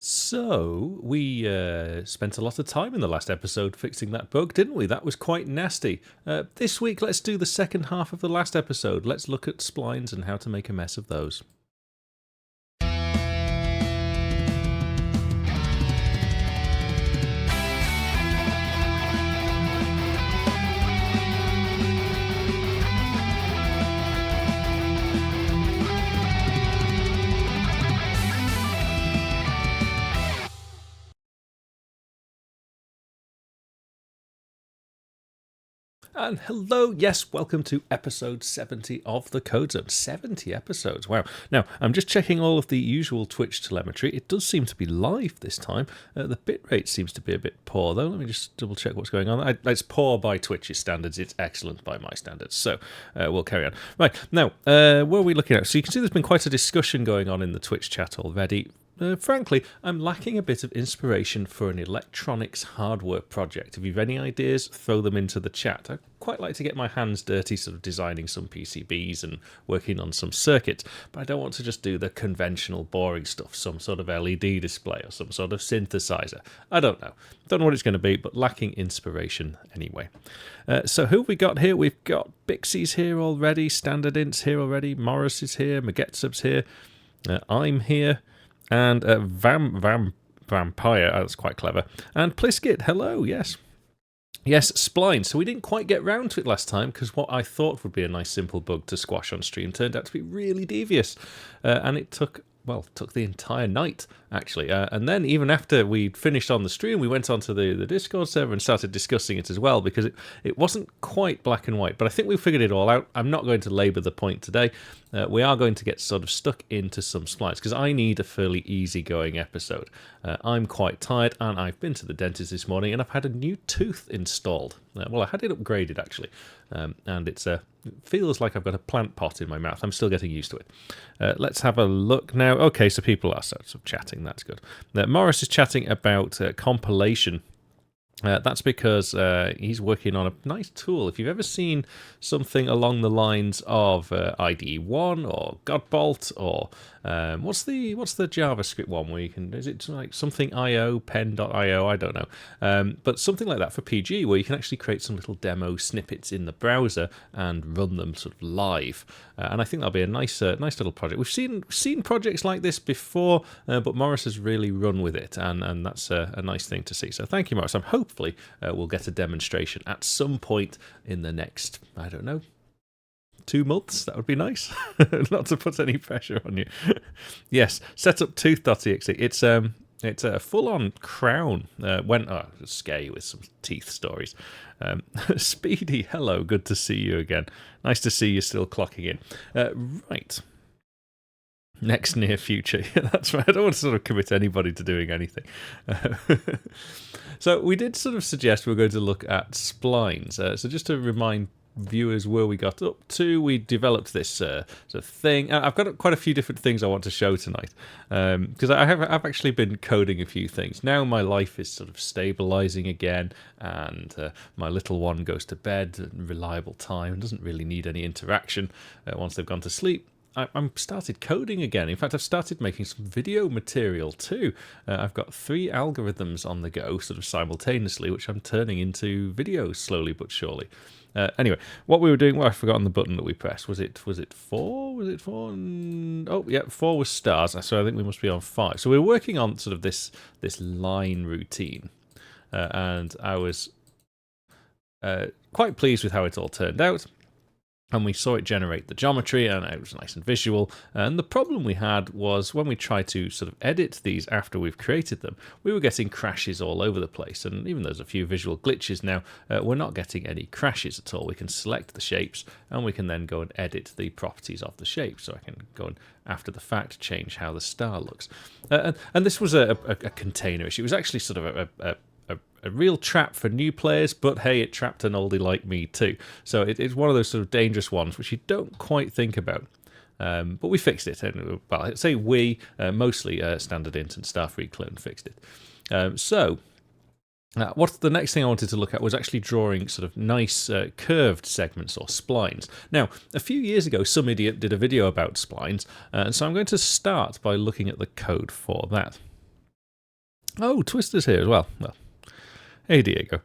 So, we spent a lot of time in the last episode fixing that bug, didn't we? That was quite nasty. This week, let's do the second half of the last episode. Let's look at splines and how to make a mess of those. And hello, yes, welcome to episode 70 of the CodeZone. 70 episodes, wow. Now, I'm just checking all of the usual Twitch telemetry. It does seem to be live this time. The bitrate seems to be a bit poor, though. Let me just double check what's going on. It's poor by Twitch's standards. It's excellent by my standards. So, we'll carry on. Right, now, what are we looking at? So you can see there's been quite a discussion going on in the Twitch chat already. Frankly, I'm lacking a bit of inspiration for an electronics hardware project. If you've any ideas, throw them into the chat. I'd quite like to get my hands dirty sort of designing some PCBs and working on some circuits, but I don't want to just do the conventional boring stuff, some sort of LED display or some sort of synthesizer. I don't know. Don't know what it's going to be, but lacking inspiration anyway. So who have we got here? We've got Bixie's here already, Standard Int's here already, Morris is here, Magetsub's here, I'm here. And Vampire, that's quite clever. And Pliskit, hello, yes. Yes, Splines. So we didn't quite get round to it last time because what I thought would be a nice simple bug to squash on stream turned out to be really devious. And it took the entire night, actually. And then even after we'd finished on the stream, we went onto the Discord server and started discussing it as well because it wasn't quite black and white. But I think we figured it all out. I'm not going to labour the point today. We are going to get sort of stuck into some splines because I need a fairly easygoing episode. I'm quite tired and I've been to the dentist this morning and I've had a new tooth installed. Well, I had it upgraded actually, and it feels like I've got a plant pot in my mouth. I'm still getting used to it. Let's have a look now. Okay, so people are sort of chatting. That's good. Morris is chatting about compilation. That's because he's working on a nice tool. If you've ever seen something along the lines of IDE1 or Godbolt or what's the JavaScript one where you can, is it like something IO, pen.io, I don't know. But something like that for PG where you can actually create some little demo snippets in the browser and run them sort of live. And I think that'll be a nice little project. We've seen projects like this before, but Morris has really run with it, and that's a nice thing to see. So thank you, Morris. Hopefully we'll get a demonstration at some point in the next, I don't know, 2 months. That would be nice. Not to put any pressure on you. Yes, set up tooth.exe. It's a full-on crown. Scare you with some teeth stories. Speedy, hello, good to see you again. Nice to see you still clocking in. Right. Next near future. Yeah, that's right. I don't want to sort of commit anybody to doing anything. So we did sort of suggest we're going to look at splines. So just to remind viewers where we got up to, we developed this sort of thing. I've got quite a few different things I want to show tonight because I've actually been coding a few things. Now my life is sort of stabilizing again, and my little one goes to bed at reliable time and doesn't really need any interaction once they've gone to sleep. I'm started coding again. In fact, I've started making some video material too. I've got 3 algorithms on the go sort of simultaneously, which I'm turning into videos slowly but surely. Anyway, what we were doing, well, I've forgotten the button that we pressed. Was it 4? Was it 4? Oh, yeah, 4 was stars, so I think we must be on 5. So we're working on sort of this line routine, and I was quite pleased with how it all turned out. And we saw it generate the geometry, and it was nice and visual. And the problem we had was when we tried to sort of edit these after we've created them, we were getting crashes all over the place. And even though there's a few visual glitches now, we're not getting any crashes at all. We can select the shapes, and we can then go and edit the properties of the shape. So I can go and, after the fact, change how the star looks. And this was a container issue. It was actually sort of a real trap for new players, but hey, it trapped an oldie like me too. So it's one of those sort of dangerous ones which you don't quite think about. But we fixed it. And, well, I'd say we, mostly Standard Int and Starfree Clone fixed it. So what the next thing I wanted to look at was actually drawing sort of nice curved segments or splines. Now, a few years ago, some idiot did a video about splines, and so I'm going to start by looking at the code for that. Oh, Twister's here as well. Well, hey, Diego.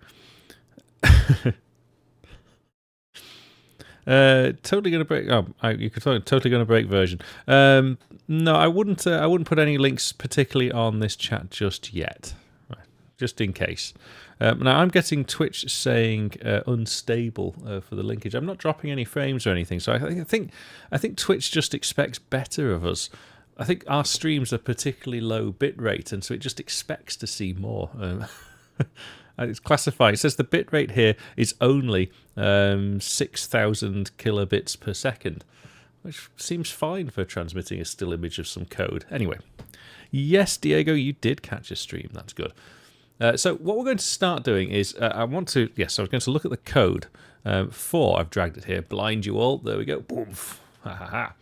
Totally gonna break. Oh, you could find totally gonna break version. No, I wouldn't. I wouldn't put any links particularly on this chat just yet, right, just in case. Now I'm getting Twitch saying unstable for the linkage. I'm not dropping any frames or anything, so I think Twitch just expects better of us. I think our streams are particularly low bit rate, and so it just expects to see more. It's classified. It says the bit rate here is only 6,000 kilobits per second, which seems fine for transmitting a still image of some code. Anyway, yes, Diego, you did catch a stream. That's good. So what we're going to start doing is I was going to look at the code for, I've dragged it here, blind you all. There we go. Boom. Ha ha ha.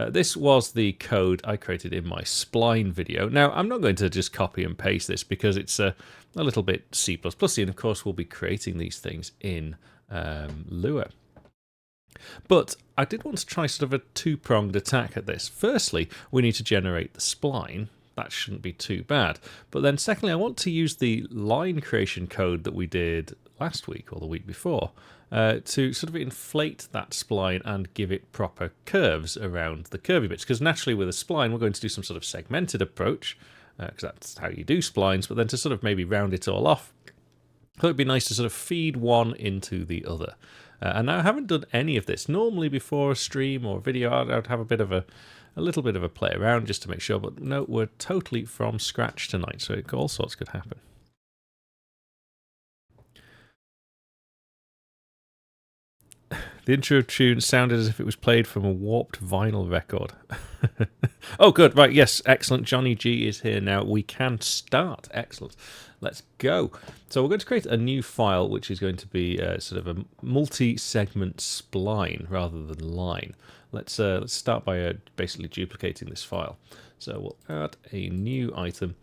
This was the code I created in my Spline video. Now, I'm not going to just copy and paste this because it's a little bit C++, and of course we'll be creating these things in Lua. But I did want to try sort of a two-pronged attack at this. Firstly, we need to generate the spline. That shouldn't be too bad. But then secondly, I want to use the line creation code that we did last week or the week before to sort of inflate that spline and give it proper curves around the curvy bits. Because naturally with a spline, we're going to do some sort of segmented approach, because that's how you do splines, but then to sort of maybe round it all off, I thought it'd be nice to sort of feed one into the other. And now I haven't done any of this. Normally before a stream or video, I'd have a little bit of a play around just to make sure, but no, we're totally from scratch tonight, so all sorts could happen. The intro tune sounded as if it was played from a warped vinyl record. Oh, good. Right, yes, excellent. Johnny G is here now. We can start. Excellent. Let's go. So we're going to create a new file, which is going to be sort of a multi-segment spline rather than line. Let's start by basically duplicating this file. So we'll add a new item.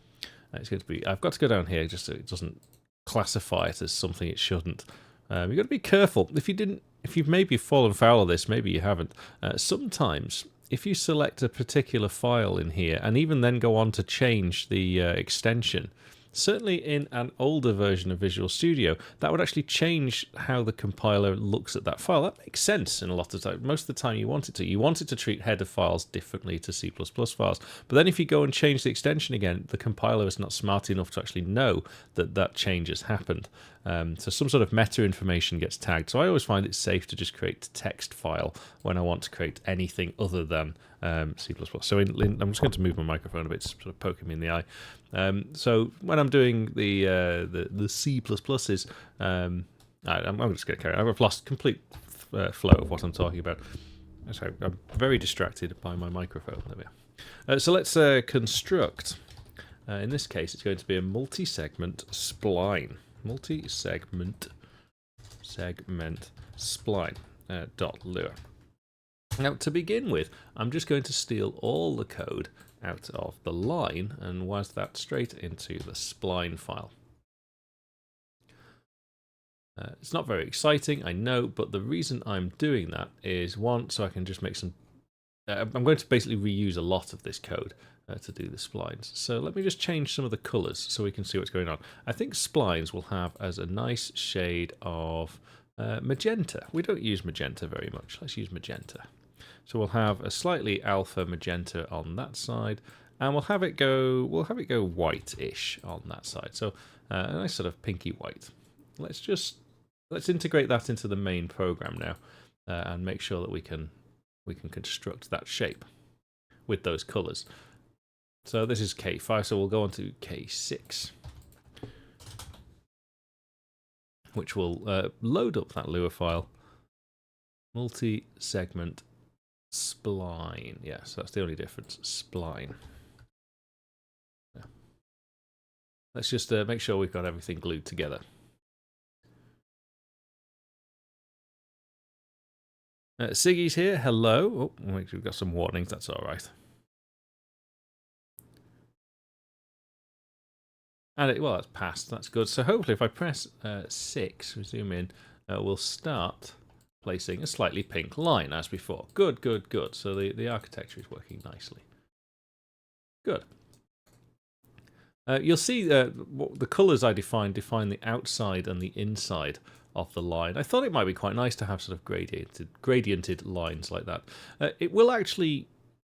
It's going to be. I've got to go down here just so it doesn't classify it as something it shouldn't. You've got to be careful. If you've maybe fallen foul of this, maybe you haven't. Sometimes, if you select a particular file in here and even then go on to change the extension, certainly in an older version of Visual Studio, that would actually change how the compiler looks at that file. That makes sense in a lot of times. Most of the time you want it to. You want it to treat header files differently to C++ files. But then if you go and change the extension again, the compiler is not smart enough to actually know that that change has happened. So some sort of meta information gets tagged. So I always find it safe to just create a text file when I want to create anything other than C++. So I'm just going to move my microphone a bit, sort of poking me in the eye. So when I'm doing the C++s, I'm just going to carry on. I've lost complete flow of what I'm talking about. So I'm very distracted by my microphone. There we are. So let's construct. In this case, it's going to be a multi-segment spline. Multi-segment spline .lua. Now, to begin with, I'm just going to steal all the code out of the line and waz that straight into the spline file. It's not very exciting, I know, but the reason I'm doing that is, one, so I can just make some... I'm going to basically reuse a lot of this code to do the splines. So let me just change some of the colours so we can see what's going on. I think splines will have as a nice shade of magenta. We don't use magenta very much. Let's use magenta. So we'll have a slightly alpha magenta on that side, and we'll have it go white-ish on that side. So a nice sort of pinky white. Let's integrate that into the main program now, and make sure that we can construct that shape with those colours. So this is K5, so we'll go on to K6, which will load up that Lua file. Multi-segment spline. Yeah, so that's the only difference. Spline. Yeah. Let's just make sure we've got everything glued together. Siggy's here. Hello. Oh, we've got some warnings. That's all right. And well, that's passed. That's good. So hopefully, if I press 6, we zoom in, we'll start placing a slightly pink line as before. Good, good, good. So the architecture is working nicely. Good. You'll see the colours I define the outside and the inside of the line. I thought it might be quite nice to have sort of gradiented lines like that. It will actually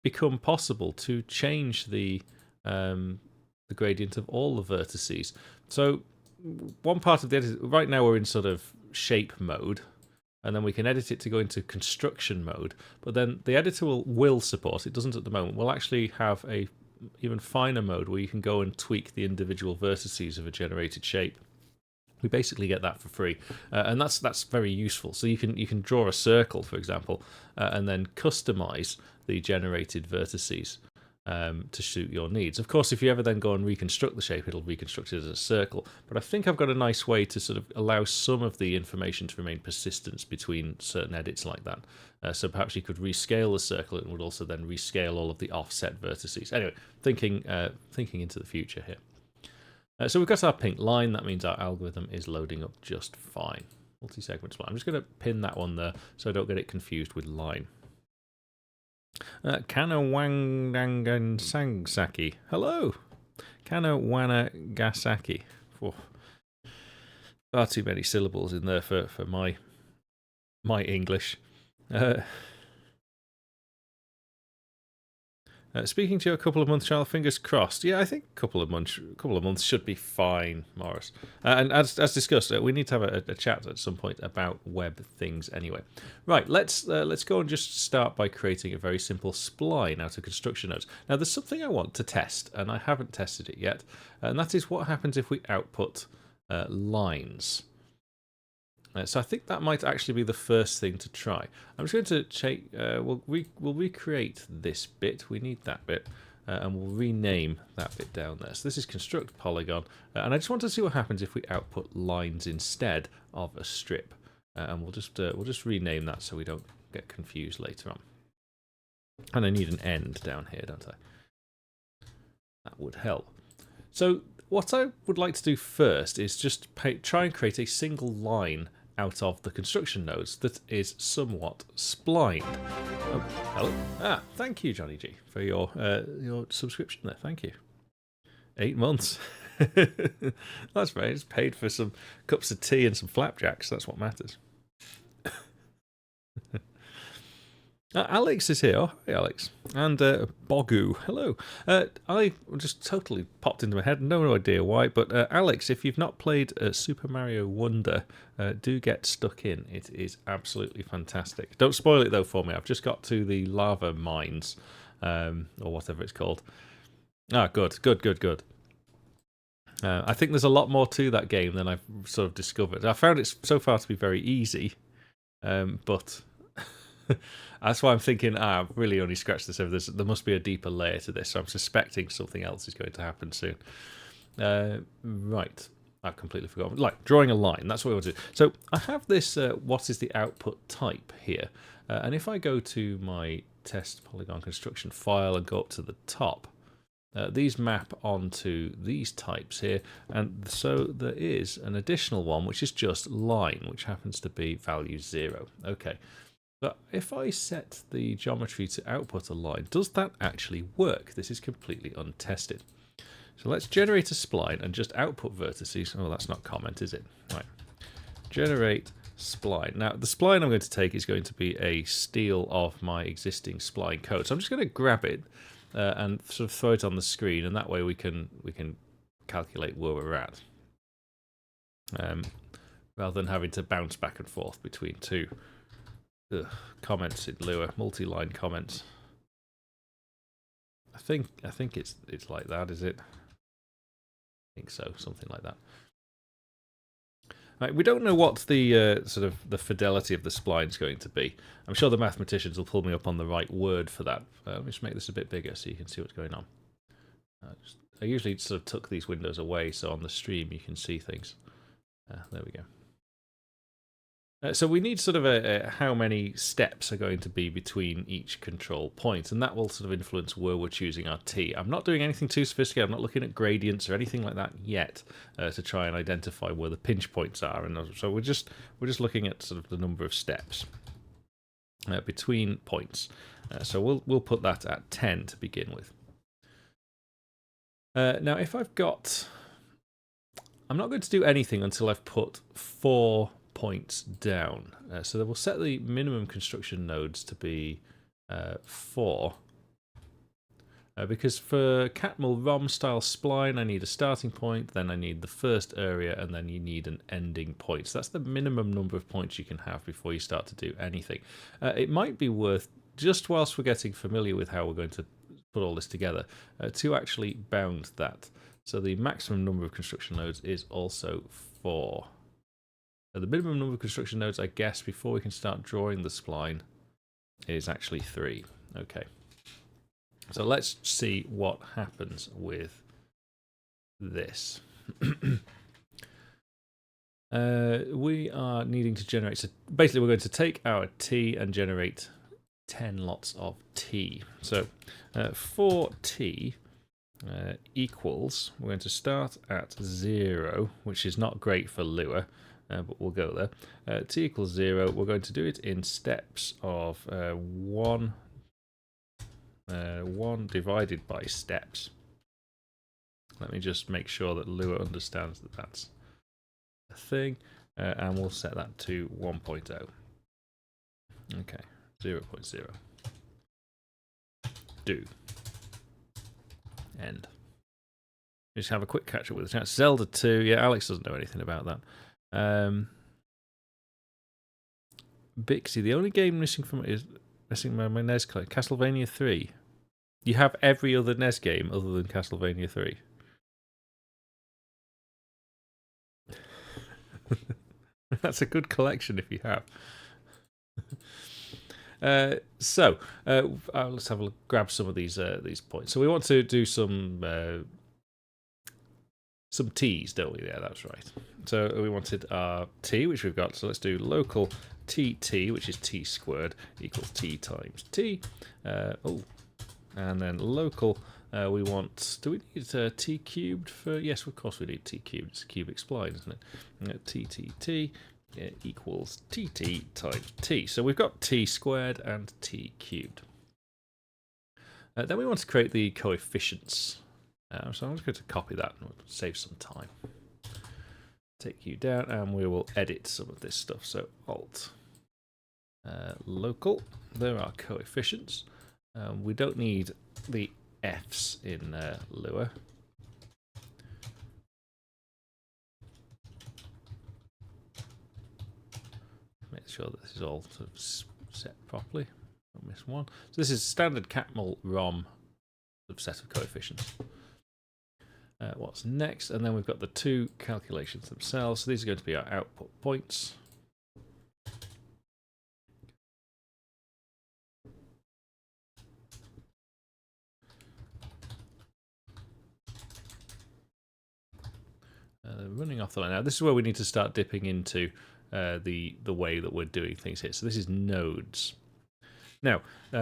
become possible to change the gradient of all the vertices. So one part of the edit, right now we're in sort of shape mode, and then we can edit it to go into construction mode. But then the editor will support, it doesn't at the moment, will actually have a even finer mode where you can go and tweak the individual vertices of a generated shape. We basically get that for free, and that's very useful. So you can draw a circle, for example, and then customize the generated vertices to suit your needs. Of course, if you ever then go and reconstruct the shape, it'll reconstruct it as a circle. But I think I've got a nice way to sort of allow some of the information to remain persistent between certain edits like that. So perhaps you could rescale the circle, and would also then rescale all of the offset vertices. Anyway, thinking into the future here. So we've got our pink line. That means our algorithm is loading up just fine. Multi-segment spline. I'm just going to pin that one there so I don't get it confused with line. Kanawangansangsaki. Hello. Kanawanagasaki. Oh, far too many syllables in there for my English. Speaking to you a couple of months, Charles. Fingers crossed. Yeah, I think a couple of months should be fine, Morris. And as discussed, we need to have a chat at some point about web things anyway. Right, let's go and just start by creating a very simple spline out of construction nodes. Now, there's something I want to test, and I haven't tested it yet, and that is what happens if we output lines. So I think that might actually be the first thing to try. I'm just going to check. We'll recreate this bit. We need that bit, and we'll rename that bit down there. So this is construct polygon, and I just want to see what happens if we output lines instead of a strip. And we'll just rename that so we don't get confused later on. And I need an end down here, don't I? That would help. So what I would like to do first is just try and create a single line out of the construction nodes that is somewhat splined. Oh, hello. Ah, thank you, Johnny G, for your subscription there. Thank you. 8 months. That's right. It's paid for some cups of tea and some flapjacks. That's what matters. Alex is here. Oh, hi, Alex. And Bogu. Hello. I just totally popped into my head. No idea why. But Alex, if you've not played Super Mario Wonder, do get stuck in. It is absolutely fantastic. Don't spoil it, though, for me. I've just got to the lava mines, or whatever it's called. Ah, good. I think there's a lot more to that game than I've sort of discovered. I found it so far to be very easy, but... That's why I'm thinking, I've really only scratched the surface. There must be a deeper layer to this, so I'm suspecting something else is going to happen soon. Right, I've completely forgotten. Like, drawing a line, that's what we want to do. So I have this, what is the output type here? And if I go to my test polygon construction file and go up to the top, these map onto these types here, and so there is an additional one, which is just line, which happens to be value 0. Okay. But if I set the geometry to output a line, does that actually work? This is completely untested. So let's generate a spline and just output vertices. Oh, that's not comment, is it? Right. Generate spline. Now, the spline I'm going to take is going to be a steal of my existing spline code. So I'm just going to grab it and sort of throw it on the screen, and that way we can calculate where we're at. Rather than having to bounce back and forth between two. Comments in Lua, multi-line comments. I think it's like that, is it? I think so, something like that. Right, we don't know what the sort of the fidelity of the spline is going to be. I'm sure the mathematicians will pull me up on the right word for that. Let me just make this a bit bigger so you can see what's going on. I usually sort of tuck these windows away so on the stream you can see things. There we go. So we need sort of how many steps are going to be between each control point, and that will sort of influence where we're choosing our T. I'm not doing anything too sophisticated. I'm not looking at gradients or anything like that yet to try and identify where the pinch points are. And so we're just looking at sort of the number of steps between points. So we'll put that at 10 to begin with. Now, if I've got... I'm not going to do anything until I've put 4 points down. So we'll set the minimum construction nodes to be 4. Because for Catmull ROM style spline, I need a starting point, then I need the first area, and then you need an ending point. So that's the minimum number of points you can have before you start to do anything. It might be worth, just whilst we're getting familiar with how we're going to put all this together, to actually bound that. So the maximum number of construction nodes is also 4. The minimum number of construction nodes, I guess, before we can start drawing the spline is actually 3. Okay. So let's see what happens with this. We are needing to generate... So basically, we're going to take our T and generate 10 lots of T. So for T equals... We're going to start at 0, which is not great for Lua, but we'll go there. T equals 0. We're going to do it in steps of 1... 1 divided by steps. Let me just make sure that Lua understands that that's a thing, and we'll set that to 1.0. Okay, 0.0. Do. End. Just have a quick catch up with the chat. Zelda 2, yeah, Alex doesn't know anything about that. Bixie, the only game missing from it is missing my NES collection. Castlevania 3. You have every other NES game other than Castlevania 3. That's a good collection if you have. Let's have a grab some of these points. So we want to do some T's, don't we? Yeah, that's right. So we wanted our T, which we've got. So let's do local TT, which is T squared, equals T times T. And then local, we want... Do we need T cubed for... Yes, of course we need T cubed. It's a cubic spline, isn't it? TTT equals TT times T. So we've got T squared and T cubed. Then we want to create the coefficients. So I'm just going to copy that and we'll save some time. Take you down and we will edit some of this stuff. So Alt, local, there are coefficients. We don't need the F's in Lua. Make sure that this is all sort of set properly. Don't miss one. So this is standard Catmull ROM set of coefficients. What's next? And then we've got the 2 calculations themselves. So these are going to be our output points. Running off the line now. This is where we need to start dipping into the way that we're doing things here. So this is nodes. Now,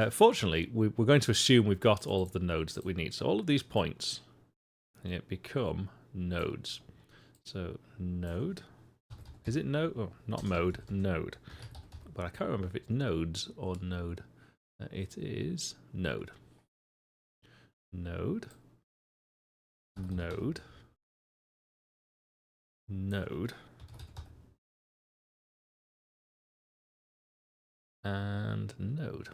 fortunately, we're going to assume we've got all of the nodes that we need. So all of these points become nodes. So node, is it node? Oh, not mode, node. But I can't remember if it's nodes or node. It is node. Node. Node. Node. And node.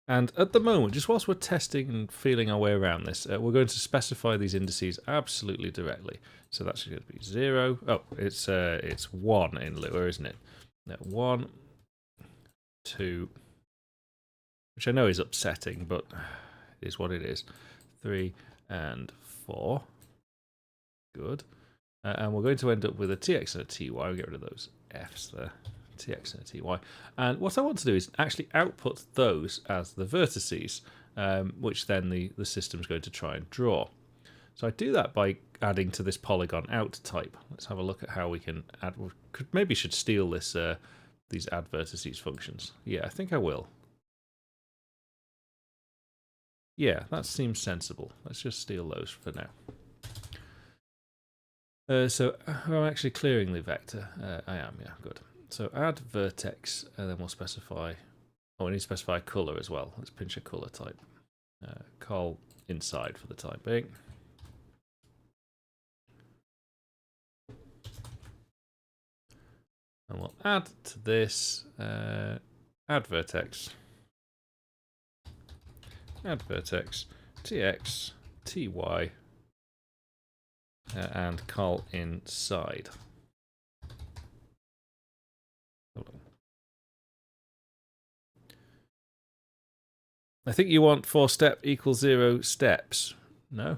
And at the moment, just whilst we're testing and feeling our way around this, we're going to specify these indices absolutely directly. So that's going to be 0. Oh, it's 1 in Lua, isn't it? 1, 2, which I know is upsetting, but it is what it is. 3 and 4. Good. And we're going to end up with a tx and a ty. We'll get rid of those f's there. Tx and a ty. And what I want to do is actually output those as the vertices, which then the system's going to try and draw. So I do that by adding to this polygon out type. Let's have a look at how we can add. Maybe should steal this these add vertices functions. Yeah, I think I will. Yeah, that seems sensible. Let's just steal those for now. So I'm actually clearing the vector. I am, yeah, good. So add vertex, and then we'll specify. Oh, we need to specify color as well. Let's pinch a color type. Col inside for the time being. And we'll add to this, add vertex, tx, ty, and call inside. I think you want for step equals 0 steps. No?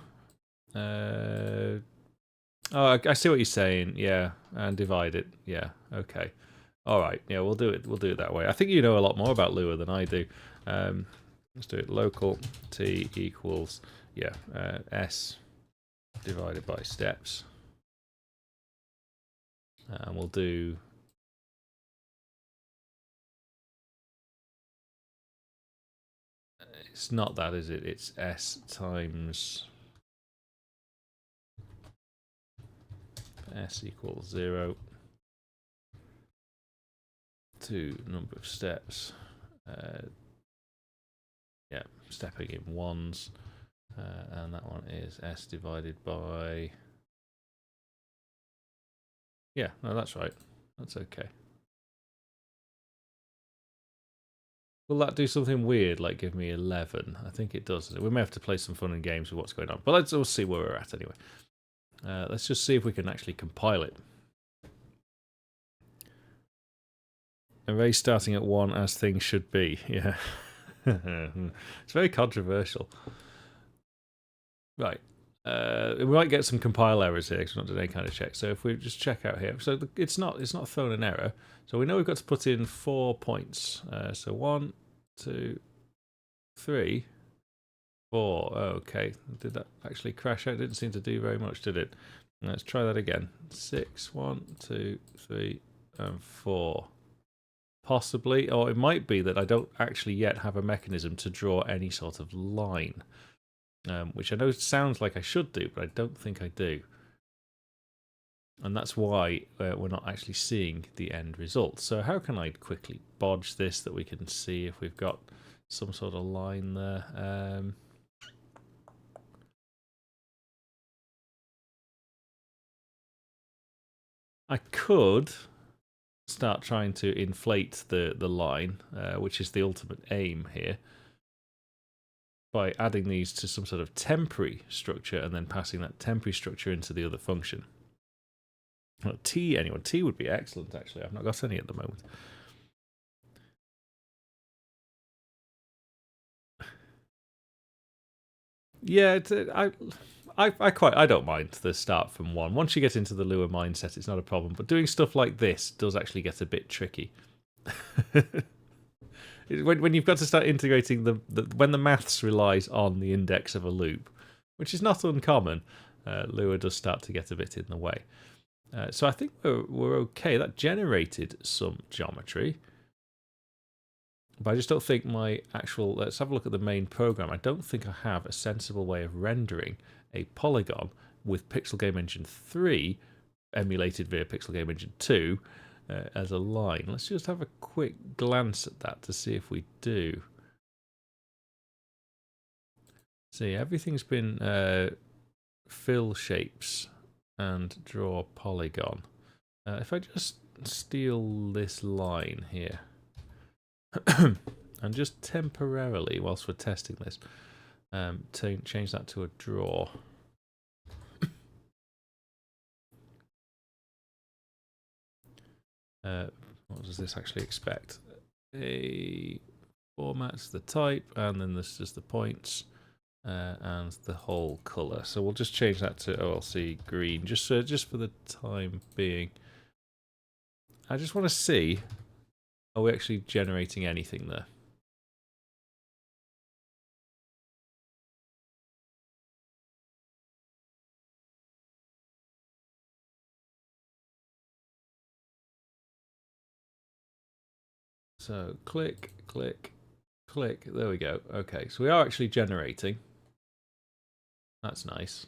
Oh, I see what you're saying. Yeah, and divide it. Yeah, okay. All right. Yeah, we'll do it. We'll do it that way. I think you know a lot more about Lua than I do. Let's do it. Local t equals s divided by steps, and we'll do. It's not that, is it? It's s times s equals 0 to number of steps. Yeah, stepping in ones, and that one is s divided by. Yeah, no, that's right. That's okay. Will that do something weird, like give me 11? I think it does. We may have to play some fun and games with what's going on, but let's all see where we're at anyway. Let's just see if we can actually compile it. Array starting at 1 as things should be. Yeah. It's very controversial. Right. We might get some compile errors here because we're not doing any kind of check. So if we just check out here, so it's not thrown an error. So we know we've got to put in 4 points. So 1, 2, 3, 4. Okay. Did that actually crash out? Didn't seem to do very much, did it? Let's try that again. 6, 1, 2, 3, and 4. Possibly, or it might be that I don't actually yet have a mechanism to draw any sort of line. Which I know sounds like I should do, but I don't think I do. And that's why we're not actually seeing the end result. So how can I quickly bodge this that we can see if we've got some sort of line there? I could start trying to inflate the line, which is the ultimate aim here, by adding these to some sort of temporary structure and then passing that temporary structure into the other function. Well, T would be excellent, actually. I've not got any at the moment. Yeah, I don't mind the start from 1. Once you get into the Lua mindset, it's not a problem. But doing stuff like this does actually get a bit tricky. When you've got to start integrating when the maths relies on the index of a loop, which is not uncommon, Lua does start to get a bit in the way. So I think we're okay. That generated some geometry, but I just don't think my actual. Let's have a look at the main program. I don't think I have a sensible way of rendering a polygon with Pixel Game Engine 3 emulated via Pixel Game Engine 2. As a line. Let's just have a quick glance at that to see if we do. See, everything's been fill shapes and draw polygon. If I just steal this line here and just temporarily, whilst we're testing this, change that to a draw. What does this actually expect? A format's the type, and then this is the points, and the whole color. So we'll just change that to OLC green, just for the time being. I just want to see, are we actually generating anything there? So click, click, click. There we go. Okay, so we are actually generating. That's nice.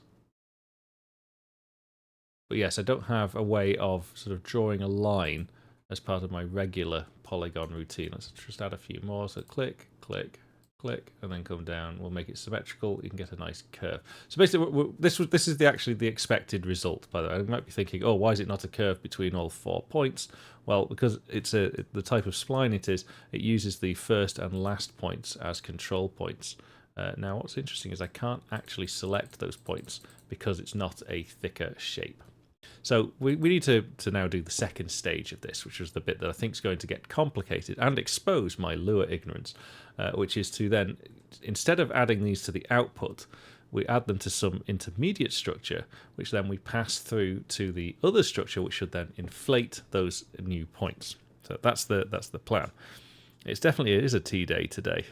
But yes, I don't have a way of sort of drawing a line as part of my regular polygon routine. Let's just add a few more. So click, click, click, and then come down. We'll make it symmetrical. You can get a nice curve. So basically, this is actually the expected result. By the way, you might be thinking, oh, why is it not a curve between all 4 points? Well, because it's the type of spline it is. It uses the first and last points as control points. Now, what's interesting is I can't actually select those points because it's not a thicker shape. So we need to now do the second stage of this, which was the bit that I think is going to get complicated and expose my Lua ignorance, which is to then, instead of adding these to the output, we add them to some intermediate structure, which then we pass through to the other structure, which should then inflate those new points. So that's the plan. It is a T-day today.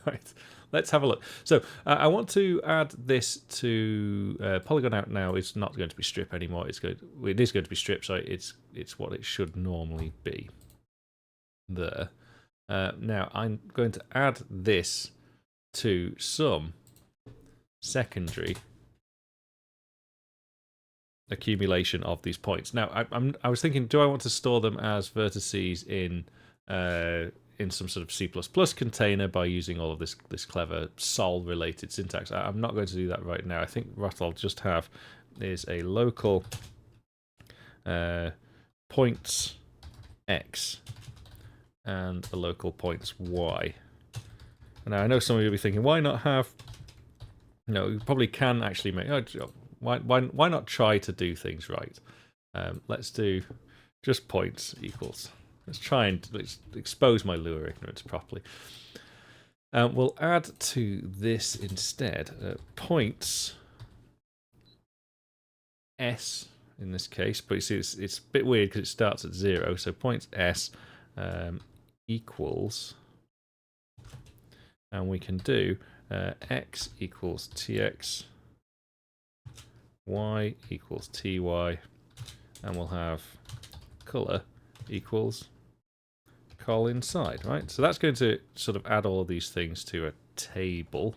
Right, let's have a look. So I want to add this to polygon out now. It's not going to be strip anymore. It is going to be strip. So it's what it should normally be. There. Now I'm going to add this to some secondary accumulation of these points. Now I was thinking, do I want to store them as vertices in some sort of C++ container by using all of this clever sol related syntax? I'm not going to do that right now. I think what I'll just have is a local points x and a local points y. Now I know some of you will be thinking, why not have, you probably can actually make, why not try to do things right? Let's do just points equals. Let's try and expose my Lua ignorance properly. We'll add to this instead points s in this case, but you see it's a bit weird because it starts at 0. So points s equals, and we can do x equals tx, y equals ty, and we'll have color equals col inside, right? So that's going to sort of add all of these things to a table,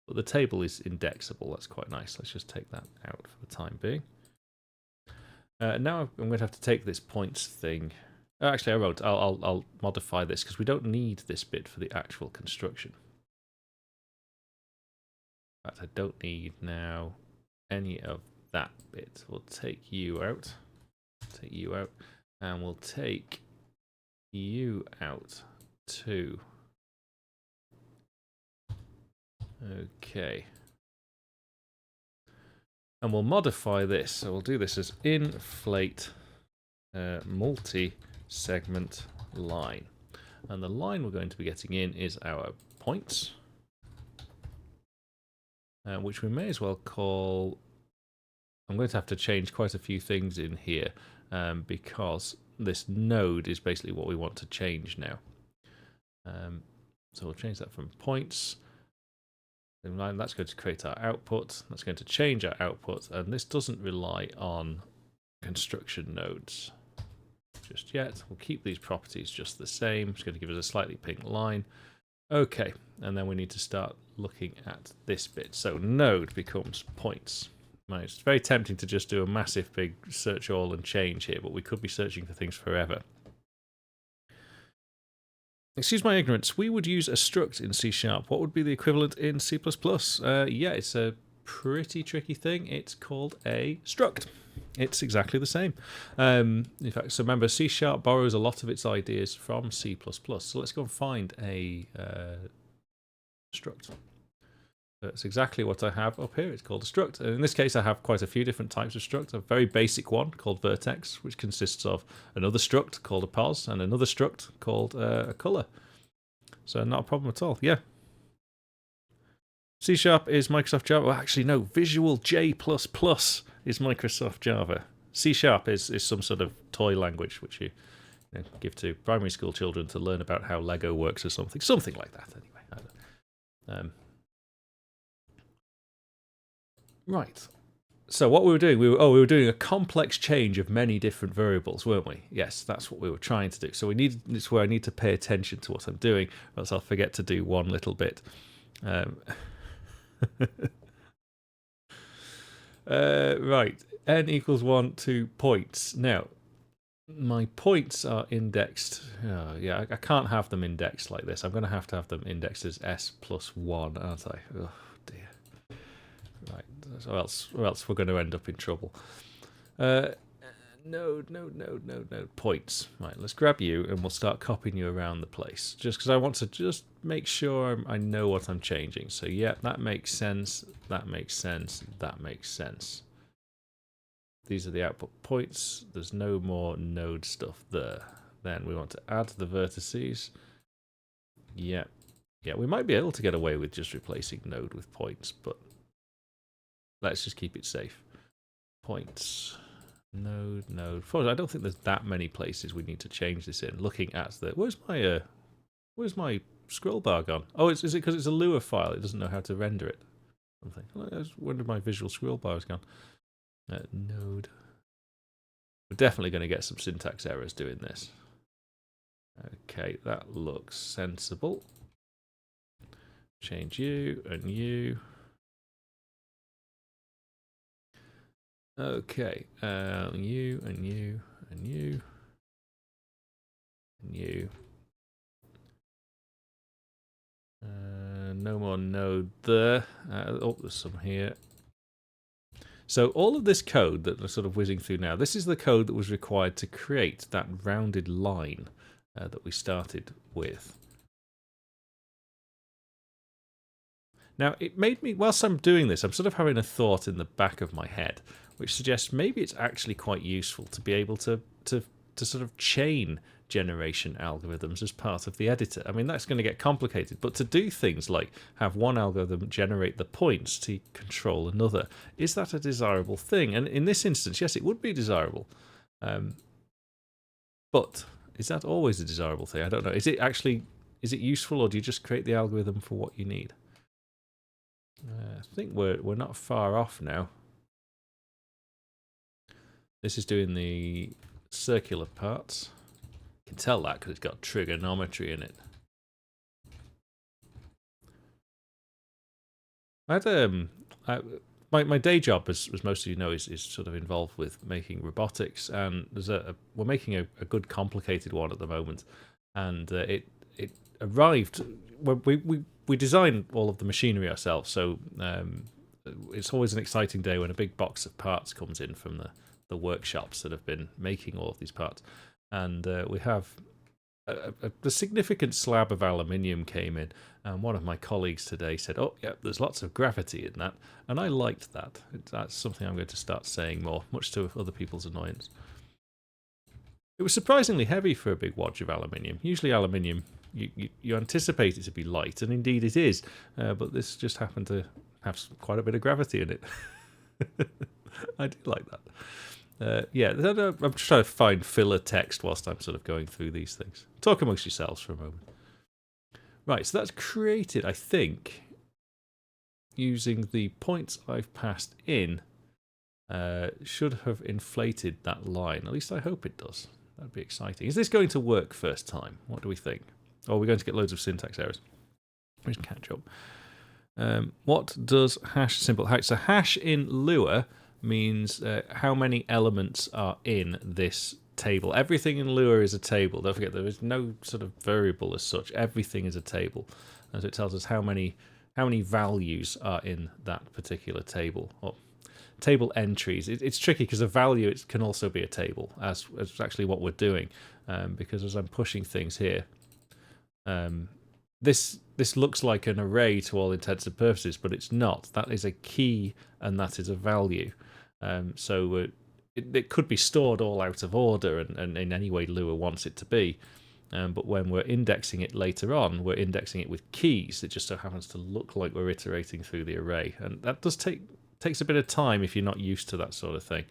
but the table is indexable. That's quite nice. Let's just take that out for the time being. Now I'm going to have to take this points thing. Actually, I won't. I'll modify this because we don't need this bit for the actual construction. In fact, I don't need now any of that bit. We'll take you out. Take you out. And we'll take you out too. Okay. And we'll modify this. So we'll do this as inflate multi-segment line. And the line we're going to be getting in is our points, which we may as well call... I'm going to have to change quite a few things in here. Because this node is basically what we want to change now. So we'll change that from points. That's going to create our output. That's going to change our output. And this doesn't rely on construction nodes just yet. We'll keep these properties just the same. It's going to give us a slightly pink line. Okay, and then we need to start looking at this bit. So node becomes points. It's very tempting to just do a massive big search all and change here, but we could be searching for things forever. Excuse my ignorance, we would use a struct in C#. What would be the equivalent in C++? Yeah, it's a pretty tricky thing. It's called a struct. It's exactly the same. In fact, so remember, C# borrows a lot of its ideas from C++. So let's go and find a struct. That's exactly what I have up here. It's called a struct. And in this case, I have quite a few different types of struct. A very basic one called vertex, which consists of another struct called a pos and another struct called a color. So not a problem at all. Yeah. C# is Microsoft Java. Well, actually, no. Visual J++ is Microsoft Java. C# is some sort of toy language which you give to primary school children to learn about how Lego works or something. Something like that, anyway. I don't know. Right. So what we were doing, we were doing a complex change of many different variables, weren't we? Yes, that's what we were trying to do. So it's where I need to pay attention to what I'm doing, or else I'll forget to do one little bit. Right. N equals 1 to points. Now, my points are indexed. Oh, yeah, I can't have them indexed like this. I'm going to have them indexed as S+1, aren't I? Oh dear. Right, or else we're going to end up in trouble. No, points. Right, let's grab you and we'll start copying you around the place. Just because I want to just make sure I know what I'm changing. So yeah, that makes sense, that makes sense, that makes sense. These are the output points. There's no more node stuff there. Then we want to add the vertices. Yeah, we might be able to get away with just replacing node with points, but let's just keep it safe. Points. Node. I don't think there's that many places we need to change this in. Looking at the where's my scroll bar gone? Oh, is it because it's a Lua file? It doesn't know how to render it. Something. I wonder if my visual scroll bar is gone. Node. We're definitely going to get some syntax errors doing this. Okay, that looks sensible. Change you and you. Okay, you and you and you and you. No more node there. Oh, there's some here. So all of this code that we're sort of whizzing through now, this is the code that was required to create that rounded line that we started with. Now, it made me, whilst I'm doing this, I'm sort of having a thought in the back of my head, which suggests maybe it's actually quite useful to be able to sort of chain generation algorithms as part of the editor. I mean, that's going to get complicated, but to do things like have one algorithm generate the points to control another, is that a desirable thing? And in this instance, yes, it would be desirable. But is that always a desirable thing? I don't know. Is it useful, or do you just create the algorithm for what you need? I think we're not far off now. This is doing the circular parts. You can tell that because it's got trigonometry in it. I had my day job, as most of you know, is sort of involved with making robotics, and we're making a good complicated one at the moment, and it arrived. We design all of the machinery ourselves, so it's always an exciting day when a big box of parts comes in from the workshops that have been making all of these parts, and we have a significant slab of aluminium came in, and one of my colleagues today said, "Oh, yeah, there's lots of gravity in that," and I liked that. That's something I'm going to start saying more, much to other people's annoyance. It was surprisingly heavy for a big wad of aluminium. Usually aluminium, you anticipate it to be light, and indeed it is, but this just happened to have quite a bit of gravity in it. I do like that. Yeah, I'm just trying to find filler text whilst I'm sort of going through these things. Talk amongst yourselves for a moment. Right, so that's created, I think, using the points I've passed in, should have inflated that line. At least I hope it does. That'd be exciting. Is this going to work first time? What do we think? Or are we going to get loads of syntax errors? Let's catch up. What does hash symbol? So hash in Lua means how many elements are in this table. Everything in Lua is a table. Don't forget, there is no sort of variable as such. Everything is a table. And so it tells us how many values are in that particular table. Or table entries. It's tricky because a value, it can also be a table, as actually what we're doing. Because as I'm pushing things here, this looks like an array to all intents and purposes, but it's not. That is a key and that is a value. So it could be stored all out of order and in any way Lua wants it to be. But when we're indexing it later on, we're indexing it with keys. It just so happens to look like we're iterating through the array. And that does takes a bit of time if you're not used to that sort of thing.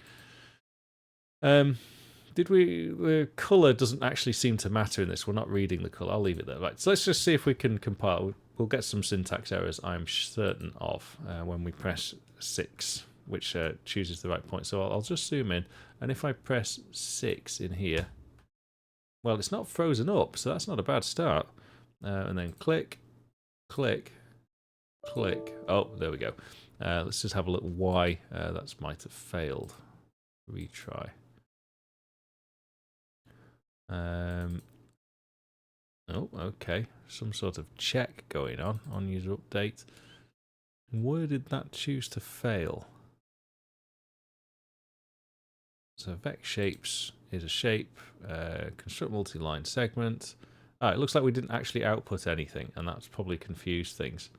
The colour doesn't actually seem to matter in this. We're not reading the colour. I'll leave it there. Right, so let's just see if we can compile. We'll get some syntax errors, I'm certain of, when we press 6, which chooses the right point. So I'll just zoom in, and if I press 6 in here, well, it's not frozen up, so that's not a bad start. And then click, click, click. Oh, there we go. Let's just have a look why that might have failed. Retry. Oh, okay. Some sort of check going on user update. Where did that choose to fail? So vex shapes is a shape. Construct multi-line segment. It looks like we didn't actually output anything, and that's probably confused things.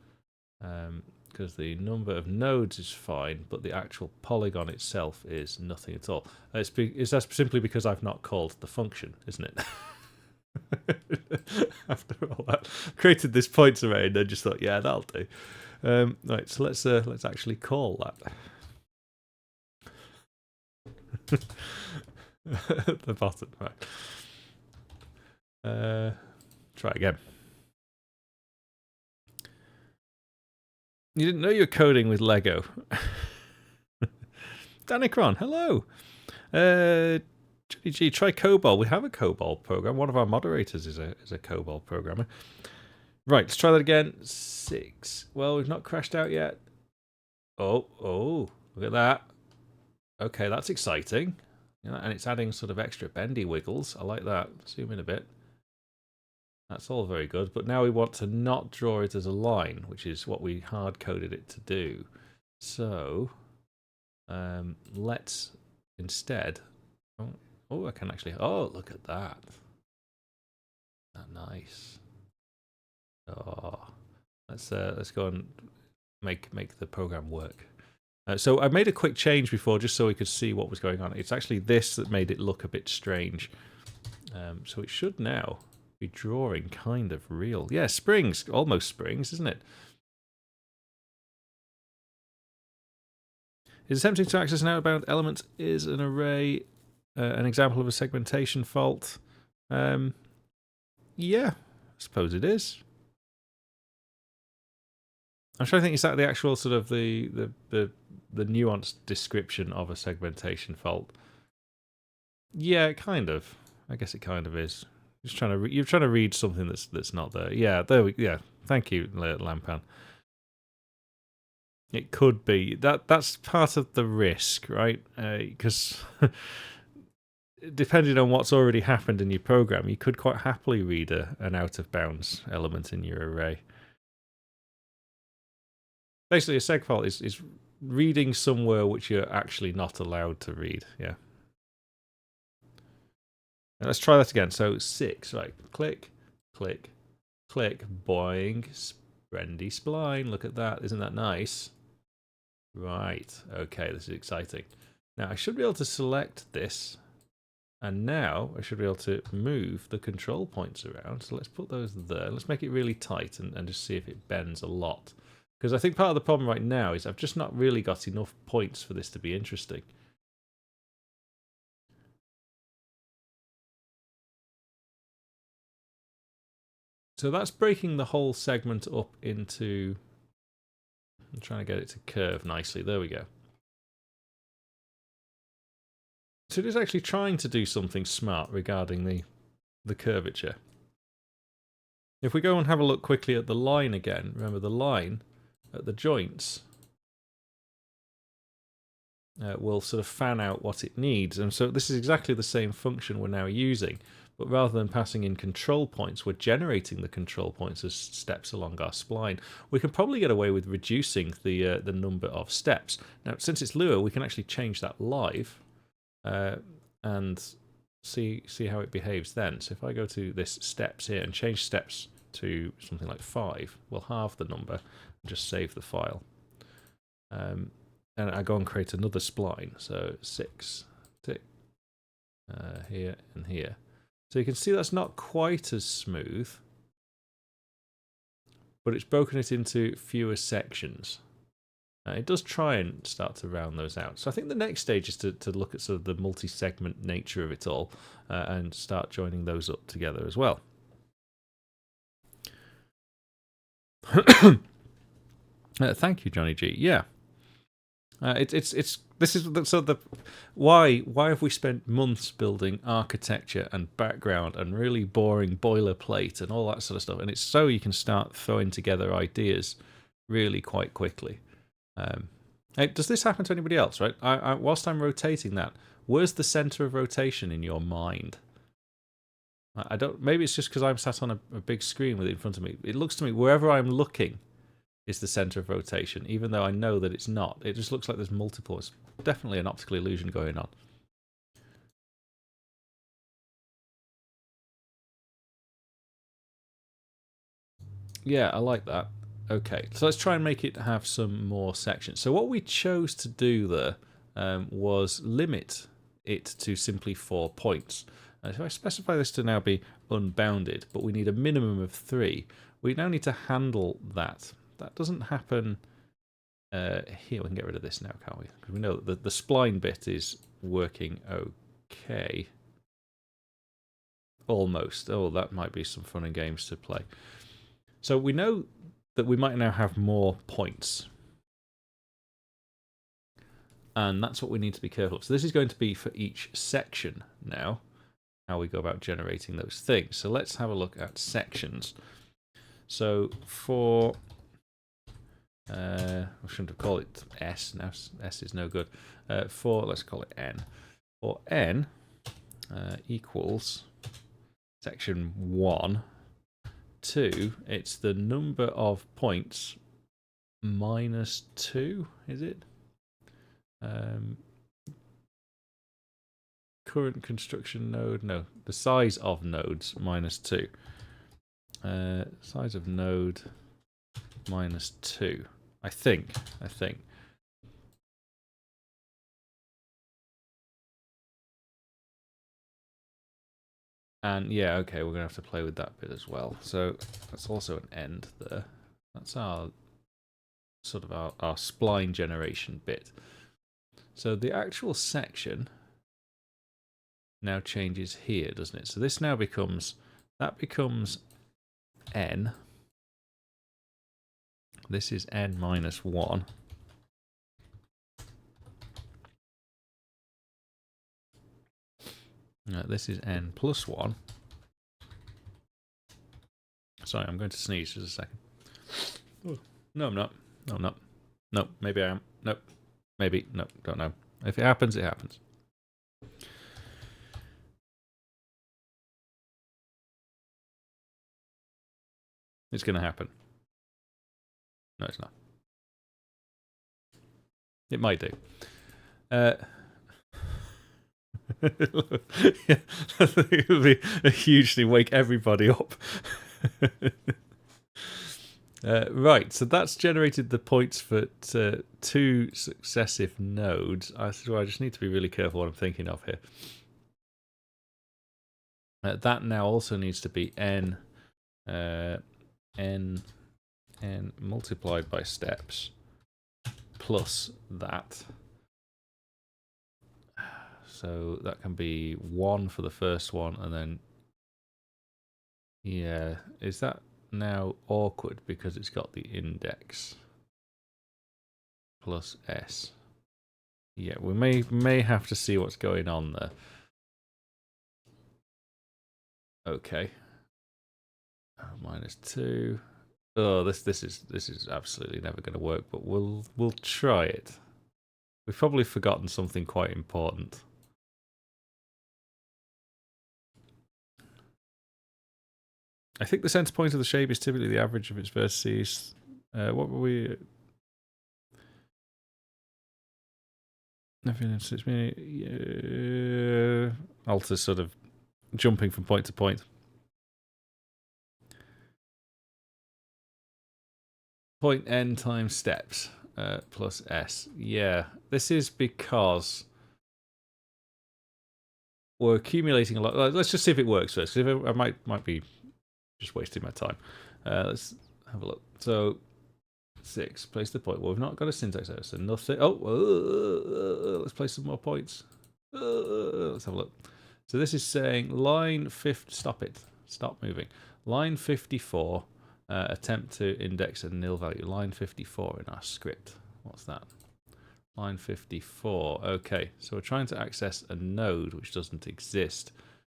Because the number of nodes is fine, but the actual polygon itself is nothing at all. Is that simply because I've not called the function, isn't it? After all that, created this points array and then just thought, yeah, that'll do. Right, so let's actually call that. At the bottom, right. Try again. You didn't know you were coding with Lego. Danicron, hello. Johnny G, try COBOL. We have a COBOL program. One of our moderators is a COBOL programmer. Right, let's try that again. 6. Well, we've not crashed out yet. Oh, look at that. Okay, that's exciting. And it's adding sort of extra bendy wiggles. I like that. Zoom in a bit. That's all very good. But now we want to not draw it as a line, which is what we hard-coded it to do. So, let's instead... Oh, I can actually... Oh, look at that. Isn't that nice? Oh, let's go and make the program work. So I made a quick change before just so we could see what was going on. It's actually this that made it look a bit strange. So it should now be drawing kind of real. Yeah, springs, almost springs, isn't it? Is attempting to access an outbound element is an array, an example of a segmentation fault? Yeah, I suppose it is. I'm trying to think, is that the actual sort of the nuanced description of a segmentation fault? Yeah, kind of. I guess it kind of is. You're trying to read something that's not there. Yeah, there we. Yeah, thank you, Lampan. It could be that's part of the risk, right? Because depending on what's already happened in your program, you could quite happily read an out of bounds element in your array. Basically, a seg fault is reading somewhere which you're actually not allowed to read. Yeah. Now let's try that again. So 6, right? Click, click, click. Boing, Sprendy spline. Look at that. Isn't that nice? Right. Okay, this is exciting. Now I should be able to select this, and now I should be able to move the control points around. So let's put those there. Let's make it really tight and just see if it bends a lot. Because I think part of the problem right now is I've just not really got enough points for this to be interesting. So that's breaking the whole segment up into... I'm trying to get it to curve nicely. There we go. So it is actually trying to do something smart regarding the curvature. If we go and have a look quickly at the line again, remember the line at the joints will sort of fan out what it needs. And so this is exactly the same function we're now using, but rather than passing in control points, we're generating the control points as steps along our spline. We can probably get away with reducing the number of steps. Now, since it's Lua, we can actually change that live and see how it behaves then. So if I go to this steps here and change steps to something like 5, we'll halve the number and just save the file. And I go and create another spline, so 6, tick, here and here. So you can see that's not quite as smooth, but it's broken it into fewer sections. It does try and start to round those out. So I think the next stage is to look at sort of the multi-segment nature of it all and start joining those up together as well. Thank you, Johnny G. Yeah. Why have we spent months building architecture and background and really boring boilerplate and all that sort of stuff, and it's so you can start throwing together ideas really quite quickly. Does this happen to anybody else? Right? Whilst I'm rotating that, where's the center of rotation in your mind? I don't. Maybe it's just because I'm sat on a big screen with it in front of me. It looks to me wherever I'm looking is the center of rotation, even though I know that it's not. It just looks like there's multiple. It's definitely an optical illusion going on. Yeah, I like that. Okay, so let's try and make it have some more sections. So what we chose to do there was limit it to simply 4 points. So I specify this to now be unbounded, but we need a minimum of 3. We now need to handle that. That doesn't happen here. We can get rid of this now, can't we? Because we know that the spline bit is working okay. Almost. Oh, that might be some fun and games to play. So we know that we might now have more points. And that's what we need to be careful of. So this is going to be for each section now, how we go about generating those things. So let's have a look at sections. So for, I shouldn't have called it S, now S is no good. For, let's call it N. For N equals section 1, 2, it's the number of points minus 2, is it? Current construction node, no, the size of nodes minus 2. Size of node minus 2. I think. And yeah, okay, we're going to have to play with that bit as well. So that's also an end there. That's our sort of our spline generation bit. So the actual section now changes here, doesn't it? So this now becomes, that becomes N. This is N minus 1. This is N plus 1. Sorry, I'm going to sneeze just a second. Oh, no, I'm not. No, I'm not. No, maybe I am. Nope. Maybe. No, don't know. If it happens, it happens. It's going to happen. No, it's not. It might do. It would be a hugely wake everybody up. Right, so that's generated the points for 2 successive nodes. So I just need to be really careful what I'm thinking of here. That now also needs to be n multiplied by steps plus that. So that can be 1 for the first one, and then, yeah, is that now awkward because it's got the index plus s? Yeah, we may have to see what's going on there. Okay. Minus 2. Oh, this is absolutely never going to work, but we'll try it. We've probably forgotten something quite important. I think the center point of the shape is typically the average of its vertices. What were we? Alter sort of jumping from point to point. Point n times steps plus s. Yeah, this is because we're accumulating a lot. Let's just see if it works first. Because I might be just wasting my time. Let's have a look. So 6, place the point. Well, we've not got a syntax error, so nothing. Oh, let's place some more points. Let's have a look. So this is saying line 50. Stop it. Stop moving. Line 54. Attempt to index a nil value. Line 54 in our script. What's that? Line 54. Okay, so we're trying to access a node which doesn't exist.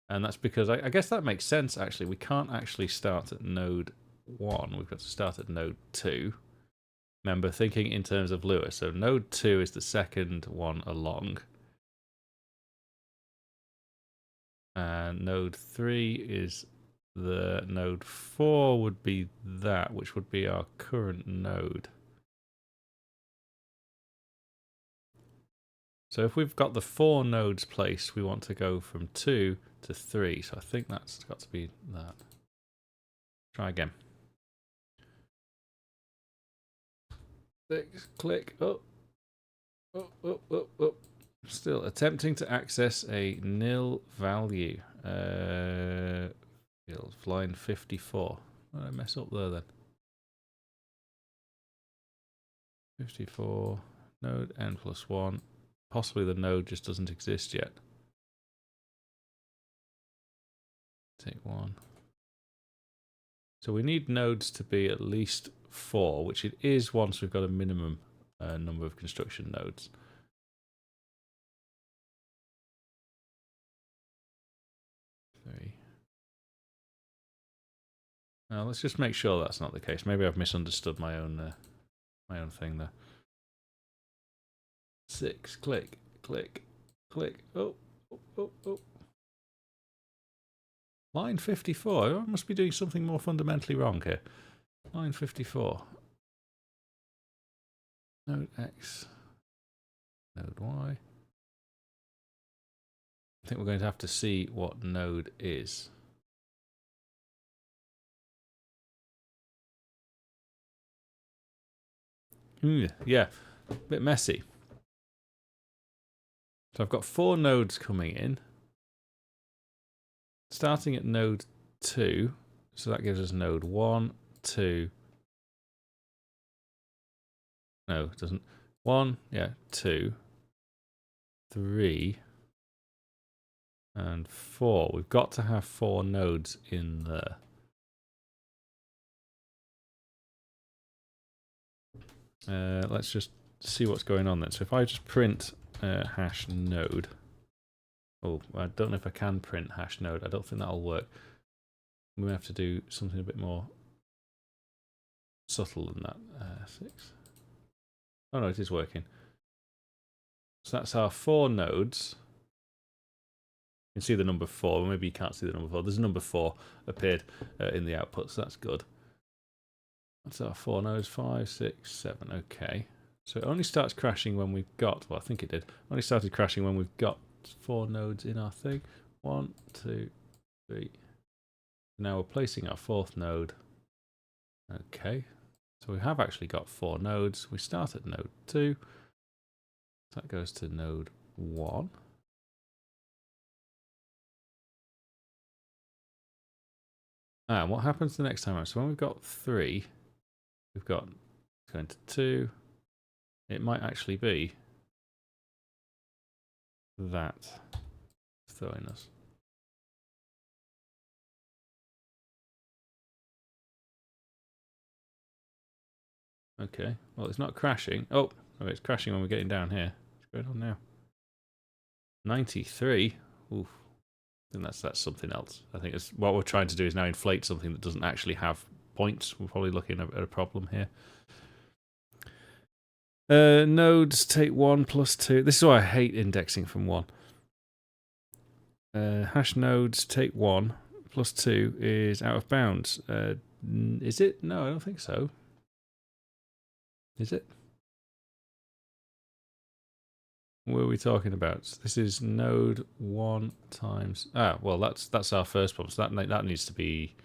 And that's because, I guess that makes sense, actually. We can't actually start at node 1. We've got to start at node 2. Remember, thinking in terms of Lewis. So node 2 is the second one along. And node 3 is the node 4 would be that, which would be our current node. So if we've got the 4 nodes placed, we want to go from 2 to 3. So I think that's got to be that. Try again. Click. Oh. Still attempting to access a nil value. Line 54. What did I mess up there then? 54. Node n plus 1. Possibly the node just doesn't exist yet. Take 1. So we need nodes to be at least 4, which it is once we've got a minimum number of construction nodes. Now let's just make sure that's not the case. Maybe I've misunderstood my own thing there. 6. Click. Oh. Line 54. I must be doing something more fundamentally wrong here. Line 54. Node X. Node Y. I think we're going to have to see what node is. Yeah, a bit messy. So I've got 4 nodes coming in. Starting at node 2. So that gives us node 1, 2. No, it doesn't. 1, yeah, 2, 3, and 4. We've got to have 4 nodes in there. Let's just see what's going on then. So if I just print hash node. Oh, I don't know if I can print hash node. I don't think that'll work. We may have to do something a bit more subtle than that. 6. Oh no, it is working. So that's our 4 nodes. You can see the number 4. Maybe you can't see the number 4. There's a number 4 appeared in the output, so that's good. That's our 4 nodes. 5, 6, 7. Okay. So it only starts crashing when we've got, well, I think it did. Only started crashing when we've got 4 nodes in our thing. 1, 2, 3. Now we're placing our 4th node. Okay. So we have actually got 4 nodes. We start at node 2. That goes to node 1. And what happens the next time around? So when we've got 3, we've got going to 2. It might actually be that throwing us. Okay, well, it's not crashing. Oh, it's crashing when we're getting down here. What's going on now? 93. Oof. I think that's something else. I think it's what we're trying to do is now inflate something that doesn't actually have points. We're probably looking at a problem here. Nodes take 1 plus 2. This is why I hate indexing from 1. Hash nodes take 1 plus 2 is out of bounds. Is it? No, I don't think so. Is it? What are we talking about? This is node 1 times... Ah, well, that's our first problem. So that needs to be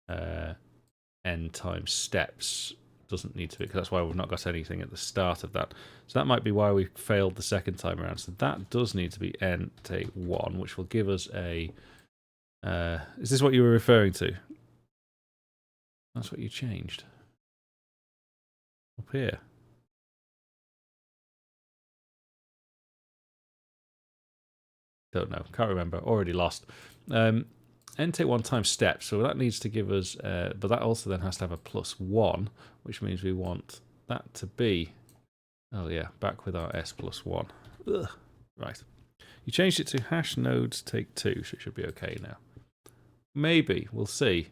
n times steps. Doesn't need to be, because that's why we've not got anything at the start of that. So that might be why we failed the second time around. So that does need to be n take 1, which will give us a... is this what you were referring to? That's what you changed. Up here. Don't know. Can't remember. Already lost. N take 1 times steps. So that needs to give us... but that also then has to have a plus 1, which means we want that to be... Oh yeah, back with our s plus 1. Ugh. Right. You changed it to hash nodes take 2, so it should be okay now. Maybe. We'll see.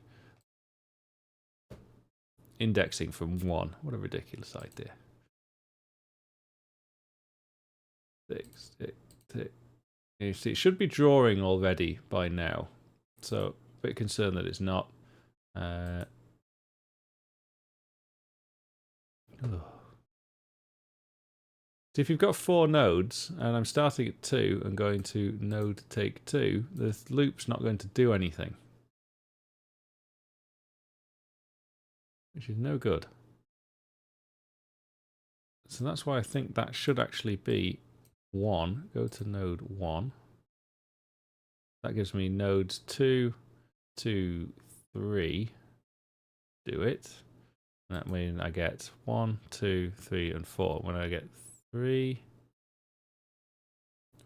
Indexing from 1. What a ridiculous idea. 6, tick, tick. You see, it should be drawing already by now. So, a bit concerned that it's not. So if you've got 4 nodes, and I'm starting at 2 and going to node take 2, the loop's not going to do anything. Which is no good. So that's why I think that should actually be 1. Go to node 1. That gives me nodes 2, 2, 3. Do it. And that means I get 1, 2, 3, and 4. When I get 3,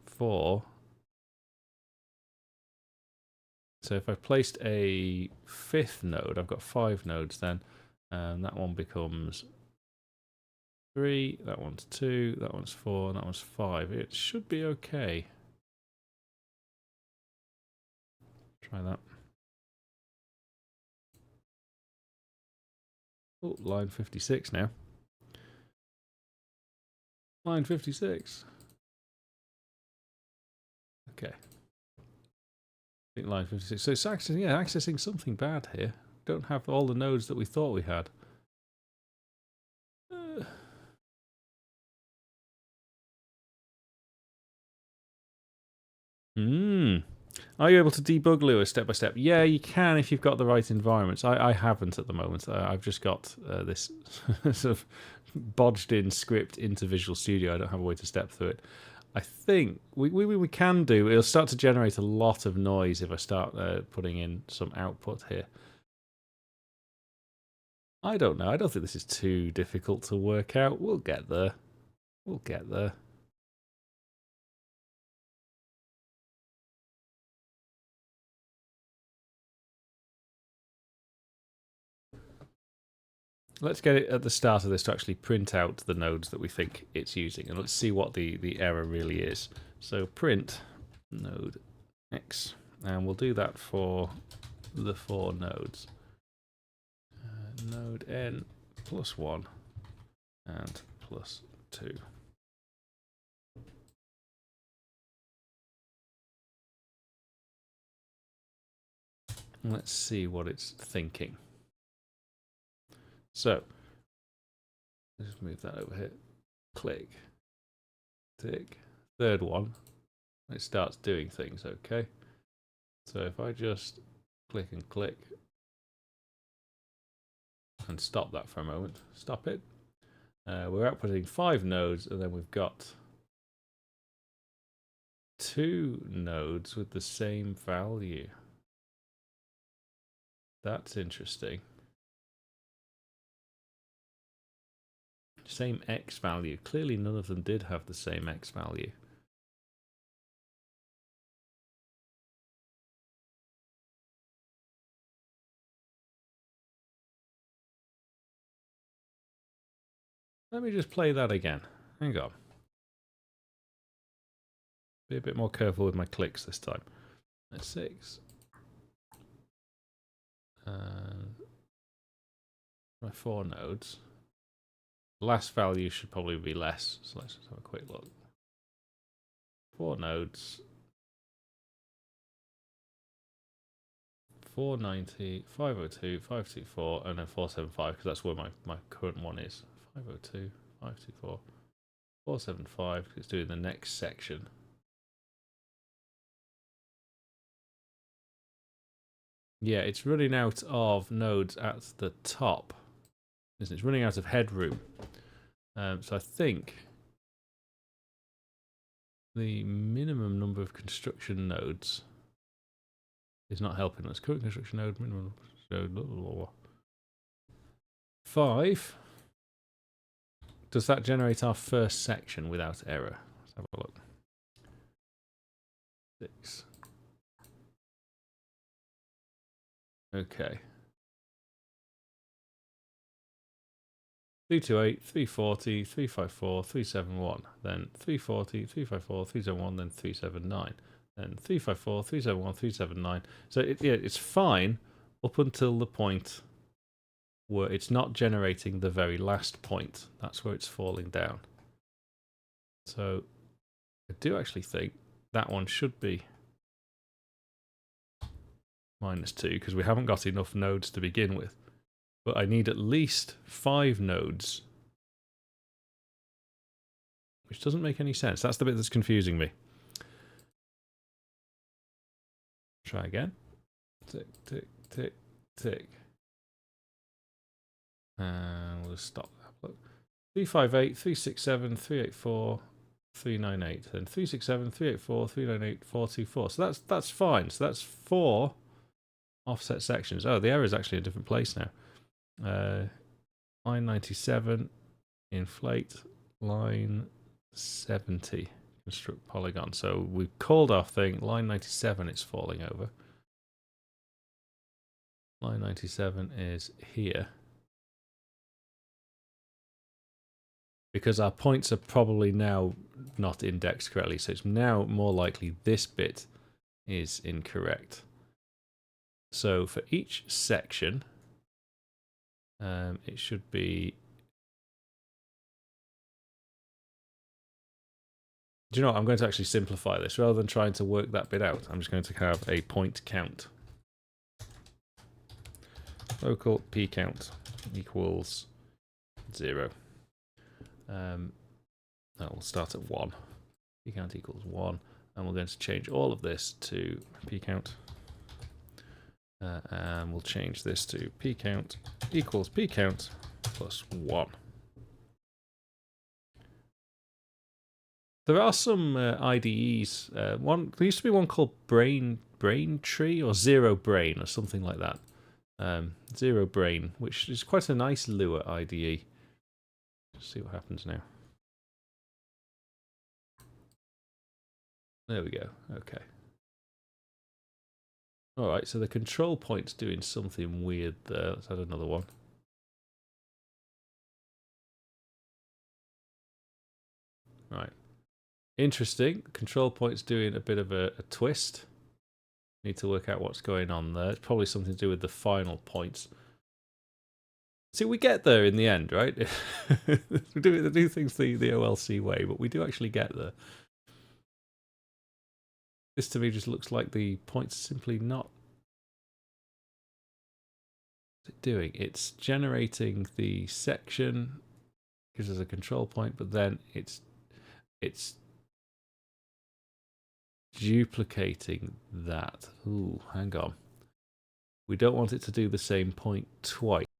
4. So if I placed a 5th node, I've got 5 nodes then. That one becomes 3, that one's 2, that one's 4, and that one's 5. It should be okay. Try that. Oh, line 56 now. Line 56. Okay. I think line 56. So it's accessing, yeah, accessing something bad here. Don't have all the nodes that we thought we had. Are you able to debug Lua step by step? Yeah, you can if you've got the right environments. I haven't at the moment. I've just got this sort of bodged in script into Visual Studio. I don't have a way to step through it. I think we can do. It'll start to generate a lot of noise if I start putting in some output here. I don't know. I don't think this is too difficult to work out. We'll get there. We'll get there. Let's get it at the start of this to actually print out the nodes that we think it's using, and let's see what the error really is. So print node X, and we'll do that for the 4 nodes. Node N plus 1 and plus 2. Let's see what it's thinking. So, let's just move that over here. Click. Tick. Third one. It starts doing things, okay? So if I just click and click and stop that for a moment. Stop it. We're outputting 5 nodes, and then we've got 2 nodes with the same value. That's interesting. Same X value. Clearly none of them did have the same X value. Let me just play that again. Hang on. Be a bit more careful with my clicks this time. That's 6. My 4 nodes. Last value should probably be less, so let's just have a quick look. 4 nodes. 490, 502, 524, and then 475, because that's where my current one is. 502, 524, 475, because it's doing the next section. Yeah, it's running out of nodes at the top. It's running out of headroom. So I think the minimum number of construction nodes is not helping us. Current construction node, minimum node, 5. Does that generate our first section without error? Let's have a look. 6. Okay. 328, 340, 354, 371, then 340, 354, 371, then 379, then 354, 371, 379. So it's fine up until the point where it's not generating the very last point. That's where it's falling down. So I do actually think that one should be -2 because we haven't got enough nodes to begin with. But I need at least 5 nodes, which doesn't make any sense. That's the bit that's confusing me. Try again. Tick, tick, tick, tick. And we'll just stop that. Look. 358, 367, 384, 398. Then 367, 384, 398, 424. So that's fine. So that's 4 offset sections. Oh, the error is actually a different place now. Line 97, inflate, line 70, construct polygon. So we've called our thing, line 97 it's falling over. Line 97 is here. Because our points are probably now not indexed correctly, so it's now more likely this bit is incorrect. So for each section, it should be... Do you know what? I'm going to actually simplify this. Rather than trying to work that bit out, I'm just going to have a point count. Local p count equals 0. We'll start at 1. P count equals 1. And we're going to change all of this to p count. And we'll change this to p count equals p count plus 1. There are some IDEs. There used to be one called Brain Tree or Zero Brain or something like that. Zero Brain, which is quite a nice Lua IDE. Let's see what happens now. There we go. Okay. All right, so the control point's doing something weird there. Let's add another one. Right. Interesting. Control point's doing a bit of a twist. Need to work out what's going on there. It's probably something to do with the final points. See, we get there in the end, right? we do things the OLC way, but we do actually get there. This to me just looks like the points simply not... What's it doing? It's generating the section, gives us a control point, but then it's duplicating that. Ooh, hang on. We don't want it to do the same point twice.